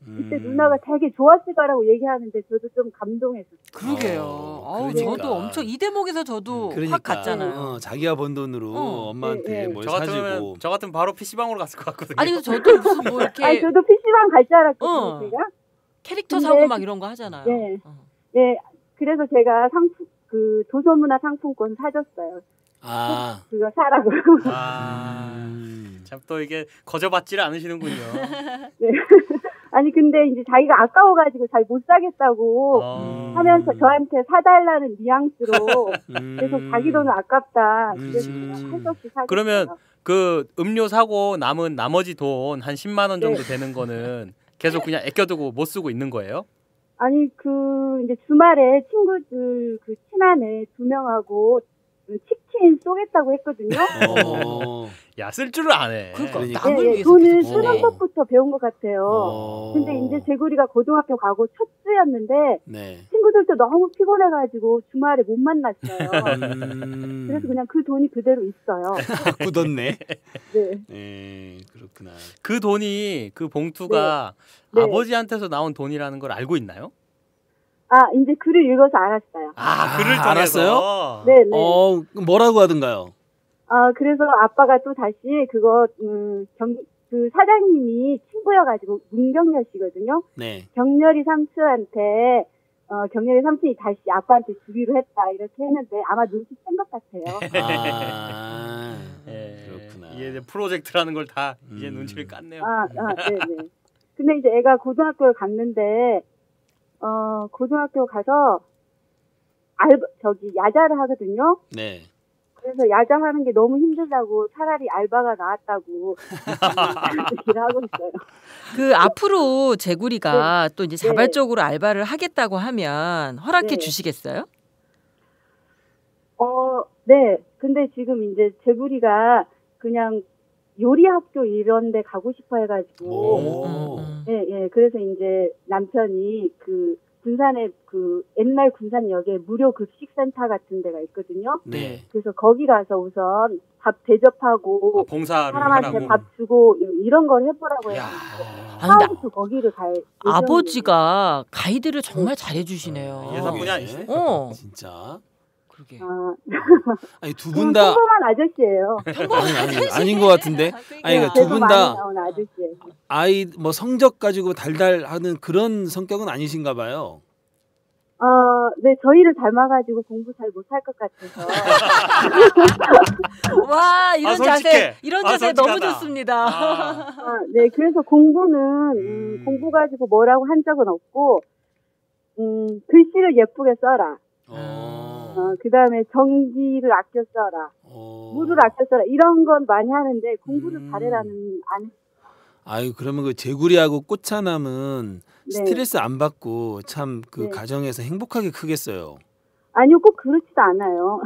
그때 누나가 되게 좋았을 거라고 얘기하는데 저도 좀 감동했었어요. 그러게요. 그러니까. 저도 엄청 이 대목에서 저도 그러니까. 확 갔잖아요. 자기가 번 돈으로 엄마한테 뭘 사주고. 저 같으면 바로 PC방으로 갔을 것 같거든요. 아니 저도 무슨 뭐 이렇게 아니 저도 PC방 갈 줄 알았거든요. 제가 캐릭터 사고 막 이런 거 하잖아요. 네. 네. 그래서 제가 그 도서문화 상품권 사줬어요. 그거 사라고. 참 또 이게 거저받지를 않으시는군요. 네. 아니 근데 이제 자기가 아까워가지고 잘 못 사겠다고 하면서 저한테 사달라는 뉘앙스로 계속 자기 돈은 아깝다. 그래서 할 수 없이 사줬어요. 그러면 그 음료 사고 남은 나머지 돈 한 10만 원 정도 되는 거는 계속 그냥 아껴두고 못 쓰고 있는 거예요? 아니 이제 주말에 친구들 그 친한 애 2명하고 치킨 쏘겠다고 했거든요. 야, 쓸 줄을 아네. 그러니까. 네, 돈을 쓰는 법부터 배운 것 같아요. 근데 이제 제구리가 고등학교 가고 첫 주였는데 친구들도 너무 피곤해가지고 주말에 못 만났어요. 그래서 그냥 그 돈이 그대로 있어요. 굳었네. 네. 그렇구나. 그 돈이 그 봉투가 아버지한테서 나온 돈이라는 걸 알고 있나요? 이제 글을 읽어서 알았어요. 글을 통해서? 알았어요? 네네. 뭐라고 하던가요? 그래서 아빠가 또 다시 그거, 그 사장님이 친구여가지고 문경렬 씨거든요. 네. 경렬이 삼촌한테, 경렬이 삼촌이 다시 아빠한테 주기로 했다, 이렇게 했는데 아마 눈치챈 것 같아요. 그렇구나. 이게 이제 프로젝트라는 걸 다 이제 눈치를 깠네요. 네네. 근데 이제 애가 고등학교를 갔는데, 고등학교 가서 야자를 하거든요. 네. 그래서 야자하는 게 너무 힘들다고 차라리 알바가 나았다고 얘기를 하고 있어요. 그 앞으로 제구리가 또 이제 자발적으로 알바를 하겠다고 하면 허락해 주시겠어요? 네. 근데 지금 이제 제구리가 그냥 요리 학교 이런 데 가고 싶어 해가지고. 예. 그래서 이제 남편이 그 군산에 그 옛날 군산역에 무료 급식센터 같은 데가 있거든요. 네. 그래서 거기 가서 우선 밥 대접하고 봉사를 사람한테 하라고. 밥 주고 이런 걸 해보라고 해요. 처음부터 거기를 갈 아버지가 가이드를 정말 잘해주시네요. 예사분이 아니시네. 진짜. 그러게. 아니 두 분 다 평범한 아저씨예요. 아닌 것 같은데. 아니 그러니까 두 분 다 아이 뭐 성적 가지고 달달하는 그런 성격은 아니신가 봐요. 네, 저희를 닮아가지고 공부 잘 못할 것 같아서. 와, 이런 자세, 이런 자세 너무 좋습니다. 네, 그래서 공부는 공부 가지고 뭐라고 한 적은 없고, 글씨를 예쁘게 써라. 그 다음에 전기를 아껴 써라. 물을 아껴 써라. 이런 건 많이 하는데 공부를 잘해라는 안. 아유, 그러면 그 제구리하고 꽃차남은 스트레스 안 받고 참 그 가정에서 행복하게 크겠어요. 아니요, 꼭 그렇지도 않아요.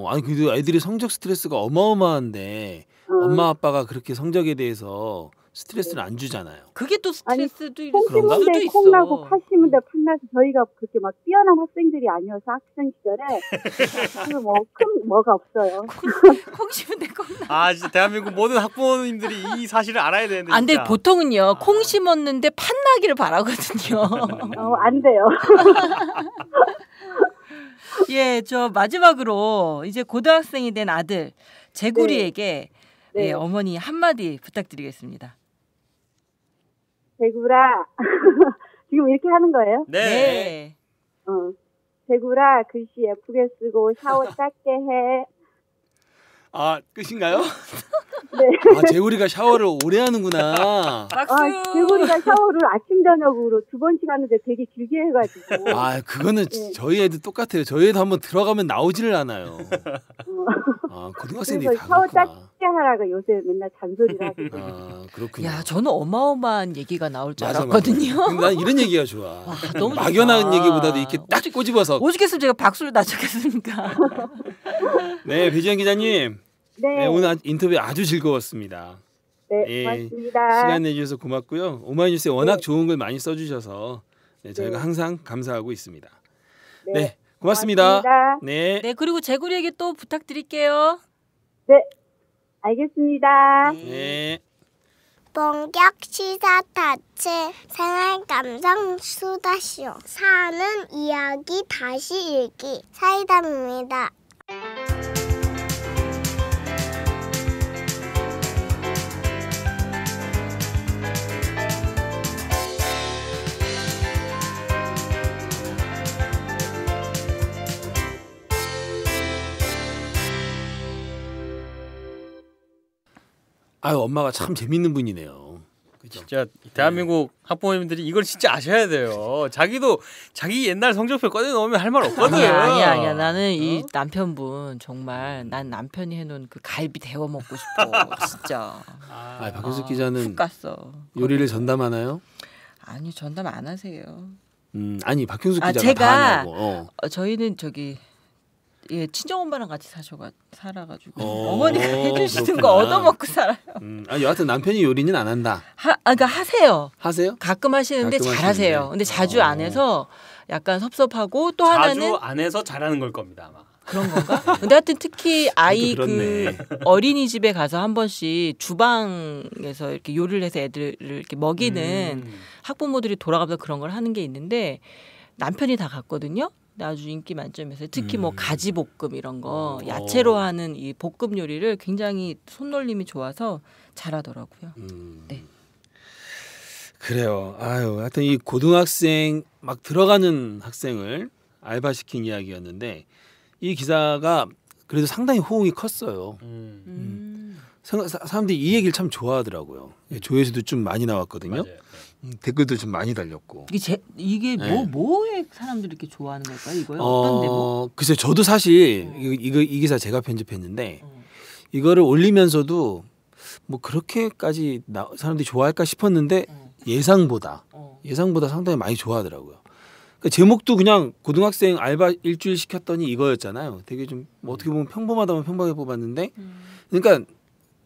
아니 그래도 애들이 성적 스트레스가 어마어마한데 엄마 아빠가 그렇게 성적에 대해서 스트레스를 안 주잖아요. 그게 또 스트레스도 콩 심은 데 콩나고 팥 심은 데 팥나서 저희가 그렇게 막 뛰어난 학생들이 아니어서 학생 시절에 지금 뭐 큰 뭐가 없어요. 콩 심은 데 콩나. 아, 진짜 대한민국 모든 학부모님들이 이 사실을 알아야 되는데. 안 돼, 보통은요. 콩 심었는데 팥 나기를 바라거든요. 안 돼요. 예, 저 마지막으로 이제 고등학생이 된 아들 제구리에게 네, 어머니 한마디 부탁드리겠습니다. 제구라, 지금 이렇게 하는 거예요? 네. 제구라, 글씨 예쁘게 쓰고 샤워 짧게 해. 아, 끝인가요? 아, 재구리가 샤워를 오래 하는구나. 재구리가 샤워를 아침 저녁으로 2번씩 하는데 되게 길게 해가지고. 아, 그거는 저희 애도 똑같아요. 저희 애도 한번 들어가면 나오지를 않아요. 아, 고등학생들이 다 샤워 그렇구나. 짧게 하라고 요새 맨날 잔소리를 하고. 아, 그렇군요. 야, 저는 어마어마한 얘기가 나올 줄 맞아, 알았거든요. 맞아. 근데 난 이런 얘기가 좋아. 와, 너무 막연한 좋다. 얘기보다도 이렇게 딱 꼬집어서. 오죽했으면 제가 박수를 낮췄겠습니까? 네, 배지현 기자님. 네. 오늘 인터뷰 아주 즐거웠습니다. 네, 고맙습니다. 시간 내주셔서 고맙고요. 오마이뉴스에 워낙 좋은 걸 많이 써주셔서 저희가 항상 감사하고 있습니다. 네, 고맙습니다. 네. 네, 그리고 재구리에게 또 부탁드릴게요. 네, 알겠습니다. 네. 본격 시사 타치 생활 감성 수다쇼 사는 이야기 다시 읽기 사이다입니다. 아유, 엄마가 참 재밌는 분이네요. 그죠? 진짜 대한민국 학부모님들이 이걸 진짜 아셔야 돼요. 자기도 자기 옛날 성적표 꺼내 놓으면 할 말 없거든. 아니야. 나는 이 남편분 정말 난 남편이 해놓은 그 갈비 데워 먹고 싶어. 진짜. 아, 박현숙 기자는 훅 갔어. 요리를 전담하나요? 아니, 전담 안 하세요. 아니, 박현숙 기자가 제가 다 하냐고. 저희는 저기 친정 엄마랑 같이 살아가지고 어머니가 해주시는 거 얻어먹고 살아요. 여하튼 남편이 요리는 안 한다. 그러니까 하세요. 하세요? 가끔 하시는데 가끔 잘하세요. 하시는데. 근데 자주 안 해서 약간 섭섭하고 또 자주 하나는 안 해서 잘하는 걸 겁니다 아마. 그런 건가? 근데 하여튼 특히 아이 그렇네. 그 어린이집에 가서 한 번씩 주방에서 이렇게 요리를 해서 애들을 이렇게 먹이는 학부모들이 돌아가면서 그런 걸 하는 게 있는데 남편이 다 갔거든요. 아주 인기 만점에서 특히 뭐 가지볶음 이런 거 야채로 하는 이 볶음 요리를 굉장히 손놀림이 좋아서 잘하더라고요. 네. 그래요. 아유, 하여튼 이 고등학생 막 들어가는 학생을 알바시킨 이야기였는데 이 기사가 그래도 상당히 호응이 컸어요. 사람들이 이 얘기를 참 좋아하더라고요. 조회수도 좀 많이 나왔거든요. 댓글도 좀 많이 달렸고. 이게 네. 뭐에 사람들이 이렇게 좋아하는 걸까요? 이거요? 어떤 대목? 글쎄요, 저도 사실 이 기사 제가 편집했는데 이거를 올리면서도 뭐 그렇게까지 사람들이 좋아할까 싶었는데 예상보다 상당히 많이 좋아하더라고요. 그러니까 제목도 그냥 고등학생 알바 일주일 시켰더니 이거였잖아요. 되게 좀 뭐 어떻게 보면 평범하다면 평범하게 뽑았는데, 그러니까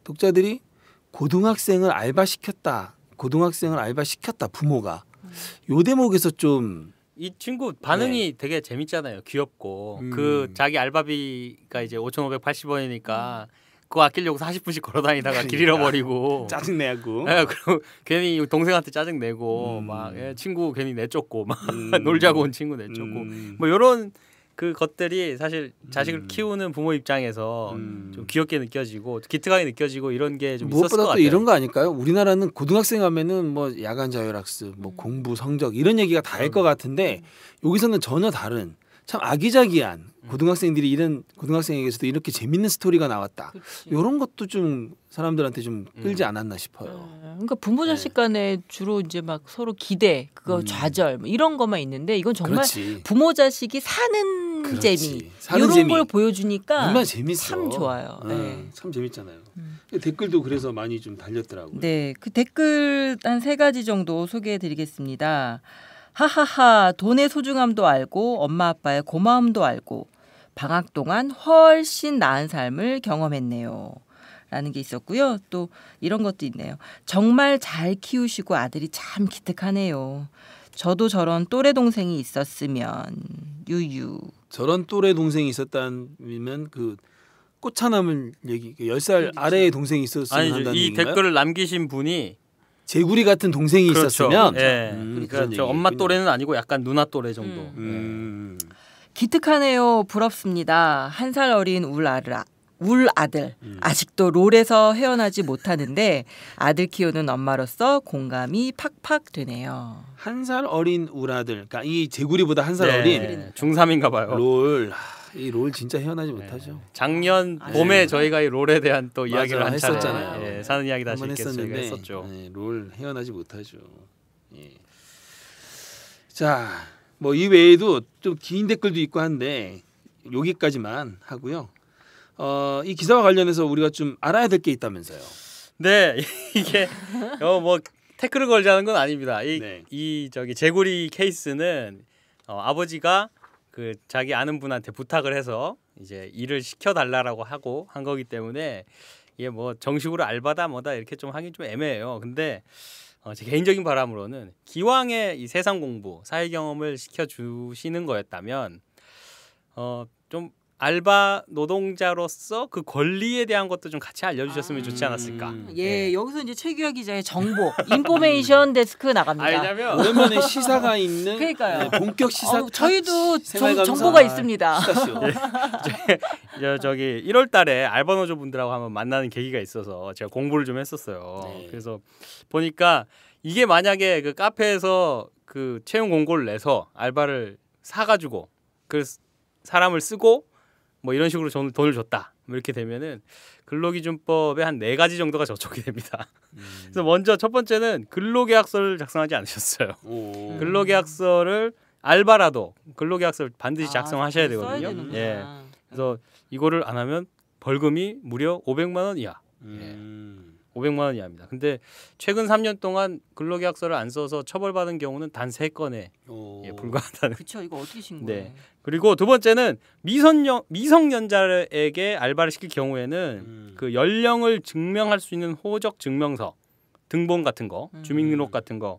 독자들이 고등학생을 알바 시켰다 부모가 요 대목에서 좀 이 친구 반응이 되게 재밌잖아요. 귀엽고 그 자기 알바비가 이제 5,580원이니까 그거 아끼려고 40분씩 걸어다니다가 길 잃어버리고 짜증내고 그리고 괜히 동생한테 짜증내고 막 친구 괜히 내쫓고 막 놀자고 온 친구 내쫓고 뭐 이런 그 것들이 사실 자식을 키우는 부모 입장에서 좀 귀엽게 느껴지고 기특하게 느껴지고 이런 게 좀 있었을 것 무엇보다 또 같아요. 이런 거 아닐까요? 우리나라는 고등학생 하면은 뭐 야간 자율학습, 뭐 공부 성적 이런 얘기가 다일 것 같은데 여기서는 전혀 다른 참 아기자기한 고등학생들이 이런 고등학생에게서도 이렇게 재밌는 스토리가 나왔다. 이런 것도 좀 사람들한테 좀 끌지 않았나 싶어요. 그러니까 부모 자식 간에 주로 이제 막 서로 기대, 그거 좌절 뭐 이런 것만 있는데 이건 정말 그렇지. 부모 자식이 사는 그렇지. 재미 사는 이런 재미. 걸 보여주니까 얼마나 재밌어. 참 좋아요. 네. 참 재밌잖아요. 댓글도 그래서 많이 좀 달렸더라고요. 네, 그 댓글 한 3가지 정도 소개해드리겠습니다. 하하하, 돈의 소중함도 알고 엄마 아빠의 고마움도 알고 방학 동안 훨씬 나은 삶을 경험했네요. 라는 게 있었고요. 또 이런 것도 있네요. 정말 잘 키우시고 아들이 참 기특하네요. 저도 저런 또래 동생이 있었으면 유유. 저런 또래 동생이 있었다면 그 꽃차남을 얘기 10살 아래의 동생이 있었으면 아니 한다는 이 얘기인가요? 댓글을 남기신 분이 제구리 같은 동생이 그렇죠. 있었으면 예. 그런 그러니까 저 엄마 얘기군요. 또래는 아니고 약간 누나 또래 정도. 기특하네요. 부럽습니다. 1살 어린 울 아들. 아직도 롤에서 헤어나지 못하는데 아들 키우는 엄마로서 공감이 팍팍 되네요. 1살 어린 우라들. 그러니까 이 제구리보다 1살 네. 어린 중3인가 봐요. 롤. 이 롤 진짜 헤어나지 못하죠. 작년 봄에 저희가 이 롤에 대한 또 이야기를 맞아, 한 차례 했었잖아요. 예, 사는 이야기 다시 한번 읽겠습니다. 했었는데 했었죠. 롤 헤어나지 못하죠. 예. 자, 뭐 이 외에도 좀 긴 댓글도 있고 한데 여기까지만 하고요. 이 기사와 관련해서 우리가 좀 알아야 될 게 있다면서요. 네, 이게 뭐 태클을 걸자는 건 아닙니다. 이 저기 제구리 케이스는 아버지가 그 자기 아는 분한테 부탁을 해서 이제 일을 시켜달라고 하고 한 거기 때문에 이게 뭐 정식으로 알바다 뭐다 이렇게 좀 하긴 좀 애매해요. 근데 제 개인적인 바람으로는 기왕에 이 세상 공부, 사회 경험을 시켜주시는 거였다면 좀 알바 노동자로서 그 권리에 대한 것도 좀 같이 알려주셨으면 좋지 않았을까. 예, 여기서 이제 최규하 기자의 정보, 인포메이션 데스크 나갑니다. 왜냐면 오랜만에 시사가 있는 그러니까요. 본격 시사 저희도 생활감사 정보가 있습니다. 저기 1월달에 알바 노조 분들하고 한번 만나는 계기가 있어서 제가 공부를 좀 했었어요. 네. 그래서 보니까 이게 만약에 그 카페에서 그 채용 공고를 내서 알바를 사가지고 그 사람을 쓰고 뭐 이런 식으로 돈을 줬다. 뭐 이렇게 되면은 근로기준법의 한 4가지 정도가 저촉이 됩니다. 그래서 먼저 첫 번째는 근로계약서를 작성하지 않으셨어요. 근로계약서를 알바라도 근로계약서를 반드시 작성하셔야 되거든요. 예. 그래서 이거를 안 하면 벌금이 무려 500만 원 이하. 예. 500만 원 이하입니다. 근데 최근 3년 동안 근로계약서를 안 써서 처벌받은 경우는 단 3건에 불과하다는. 그렇죠. 이거 어떻게 신고해? 네. 그리고 두 번째는 미성년자에게 알바를 시킬 경우에는 그 연령을 증명할 수 있는 호적 증명서, 등본 같은 거, 주민등록 같은 거,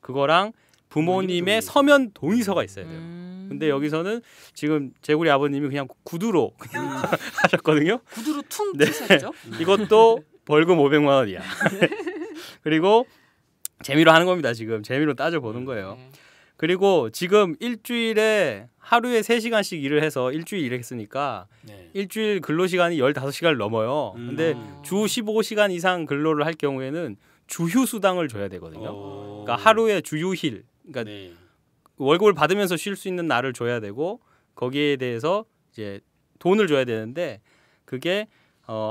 그거랑 부모님의 서면 동의서가 있어야 돼요. 근데 여기서는 지금 제구리 아버님이 그냥 구두로 그냥 하셨거든요. 구두로 퉁 네. 치셨죠? 이것도 벌금 500만 원이야. 그리고 재미로 하는 겁니다. 지금 재미로 따져보는 거예요. 그리고 지금 일주일에 하루에 3시간씩 일을 해서 일주일 일했으니까 일주일 근로시간이 15시간을 넘어요. 근데 주 15시간 이상 근로를 할 경우에는 주휴수당을 줘야 되거든요. 그러니까 하루에 주휴일, 그러니까 월급을 받으면서 쉴 수 있는 날을 줘야 되고 거기에 대해서 이제 돈을 줘야 되는데 그게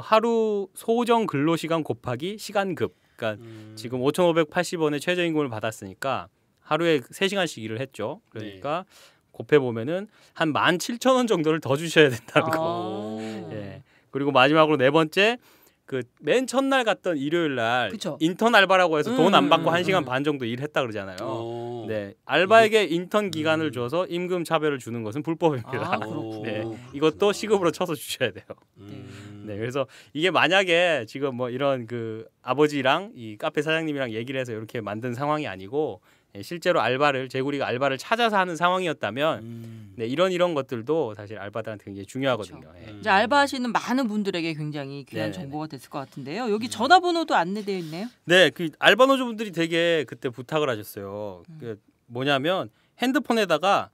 하루 소정 근로시간 곱하기 시간급. 그러니까 지금 5,580원의 최저임금을 받았으니까 하루에 3시간씩 일을 했죠. 그러니까 곱해 보면은 한 17,000원 정도를 더 주셔야 된다는 거. 예. 그리고 마지막으로 네 번째 그 맨 첫날 갔던 일요일 날 그쵸. 인턴 알바라고 해서 돈 안 받고 1시간 반 정도 일했다 그러잖아요. 네. 알바에게 인턴 기간을 줘서 임금 차별을 주는 것은 불법입니다. 네. 이것도 시급으로 쳐서 주셔야 돼요. 네. 그래서 이게 만약에 지금 뭐 이런 그 아버지랑 이 카페 사장님이랑 얘기를 해서 이렇게 만든 상황이 아니고 실제로 제구리가 알바를 찾아서 하는 상황이었다면 네, 이런 것들도 사실 알바들한테 굉장히 중요하거든요. 그렇죠. 예. 이제 알바하시는 많은 분들에게 굉장히 귀한 정보가 됐을 것 같은데요. 여기 전화번호도 안내되어 있네요. 네, 그 알바 노조분들이 되게 그때 부탁을 하셨어요. 그 뭐냐면 핸드폰에다가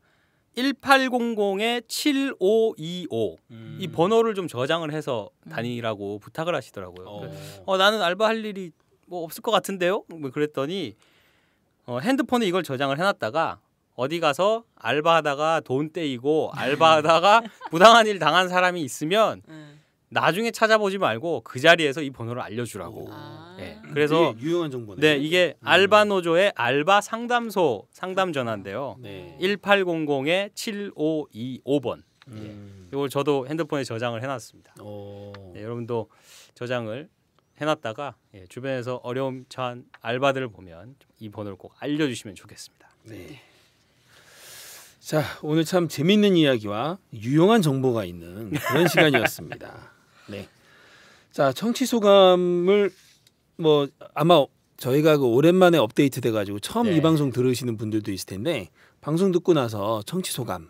1800-7525 이 번호를 좀 저장을 해서 다니라고 부탁을 하시더라고요. 나는 알바할 일이 뭐 없을 것 같은데요. 뭐 그랬더니 핸드폰에 이걸 저장을 해놨다가 어디 가서 알바하다가 돈 떼이고 알바하다가 부당한 일 당한 사람이 있으면 나중에 찾아보지 말고 그 자리에서 이 번호를 알려주라고. 네. 그래서 유용한 정보네. 네, 이게 알바 노조의 알바 상담소 상담 전화인데요. 1800-7525번. 이걸 저도 핸드폰에 저장을 해놨습니다. 네, 여러분도 저장을 해놨다가 주변에서 어려움 처한 알바들을 보면 이 번호를 꼭 알려주시면 좋겠습니다. 네. 자, 오늘 참 재밌는 이야기와 유용한 정보가 있는 그런 시간이었습니다. 네. 자, 청취 소감을 뭐 아마 저희가 그 오랜만에 업데이트 돼가지고 처음 이 방송 들으시는 분들도 있을 텐데 방송 듣고 나서 청취 소감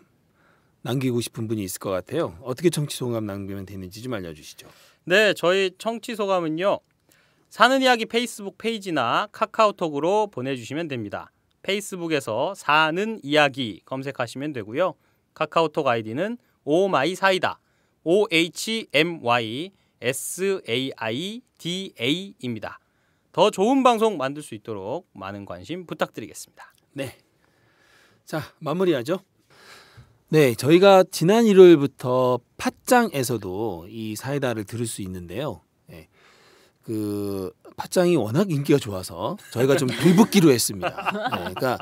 남기고 싶은 분이 있을 것 같아요. 어떻게 청취 소감 남기면 되는지 좀 알려주시죠. 네, 저희 청취 소감은요. 사는 이야기 페이스북 페이지나 카카오톡으로 보내주시면 됩니다. 페이스북에서 사는 이야기 검색하시면 되고요. 카카오톡 아이디는 오마이사이다 OHMYSAIDA입니다. 더 좋은 방송 만들 수 있도록 많은 관심 부탁드리겠습니다. 네. 자, 마무리하죠. 네, 저희가 지난 일요일부터 팟짱에서도 이 사이다를 들을 수 있는데요. 네, 그 팟짱이 워낙 인기가 좋아서 저희가 좀 불붙기로 했습니다. 네, 그러니까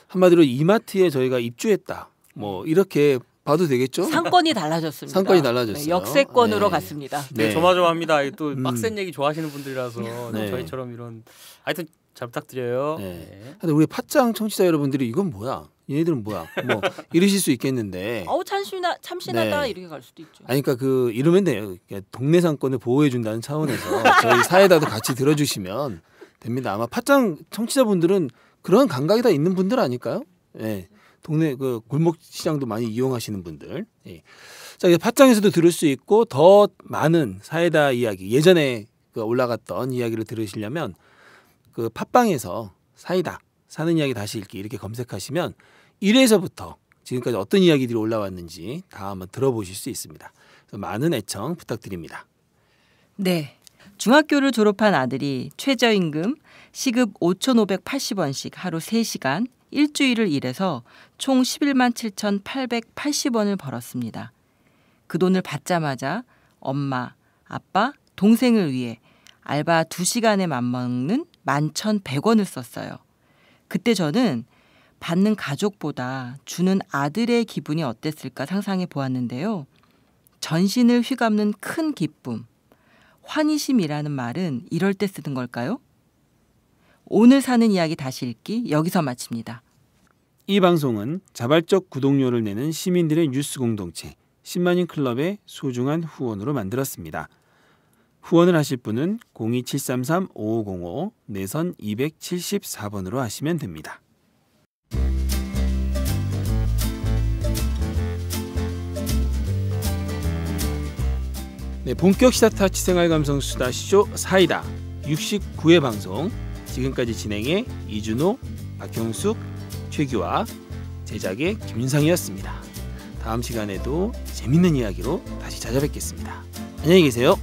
한마디로 이마트에 저희가 입주했다. 뭐 이렇게 봐도 되겠죠? 상권이 달라졌습니다. 상권이 달라졌어요. 네, 역세권으로 네. 갔습니다. 네, 조마조마합니다. 또 빡센 얘기 좋아하시는 분들이라서 네. 저희처럼 이런 하여튼 잘 부탁드려요. 네. 네. 근데 우리 팟짱 청취자 여러분들이 이건 뭐야? 얘네들은 뭐야? 뭐 이러실 수 있겠는데. 어우 참신하다 네. 이렇게 갈 수도 있죠. 아니 그러니까 그 이러면 돼요. 그러니까 동네 상권을 보호해 준다는 차원에서 저희 사이다도 같이 들어주시면 됩니다. 아마 팟짱 청취자분들은 그런 감각이 다 있는 분들 아닐까요? 네. 동네 그 골목 시장도 많이 이용하시는 분들. 예. 자, 이제 팟짱에서도 들을 수 있고 더 많은 사이다 이야기 예전에 그 올라갔던 이야기를 들으시려면 그 팟빵에서 사이다 사는 이야기 다시 읽기 이렇게 검색하시면 1회에서부터 지금까지 어떤 이야기들이 올라왔는지 다 한번 들어보실 수 있습니다. 그래서 많은 애청 부탁드립니다. 네. 중학교를 졸업한 아들이 최저임금 시급 5,580원씩 하루 3시간 일주일을 일해서 총 11만 7,880원을 벌었습니다. 그 돈을 받자마자 엄마, 아빠, 동생을 위해 알바 2시간에 맞먹는 11,100원을 썼어요. 그때 저는 받는 가족보다 주는 아들의 기분이 어땠을까 상상해 보았는데요. 전신을 휘감는 큰 기쁨, 환희심이라는 말은 이럴 때 쓰는 걸까요? 오늘 사는 이야기 다시 읽기 여기서 마칩니다. 이 방송은 자발적 구독료를 내는 시민들의 뉴스 공동체 10만인 클럽의 소중한 후원으로 만들었습니다. 후원을 하실 분은 02733-5505 내선 274번으로 하시면 됩니다. 네, 본격 시사타치 생활감성 수다쇼 사이다 69회 방송 지금까지 진행의 이준호, 박형숙, 최규화, 제작의 김윤상이었습니다. 다음 시간에도 재밌는 이야기로 다시 찾아뵙겠습니다. 안녕히 계세요.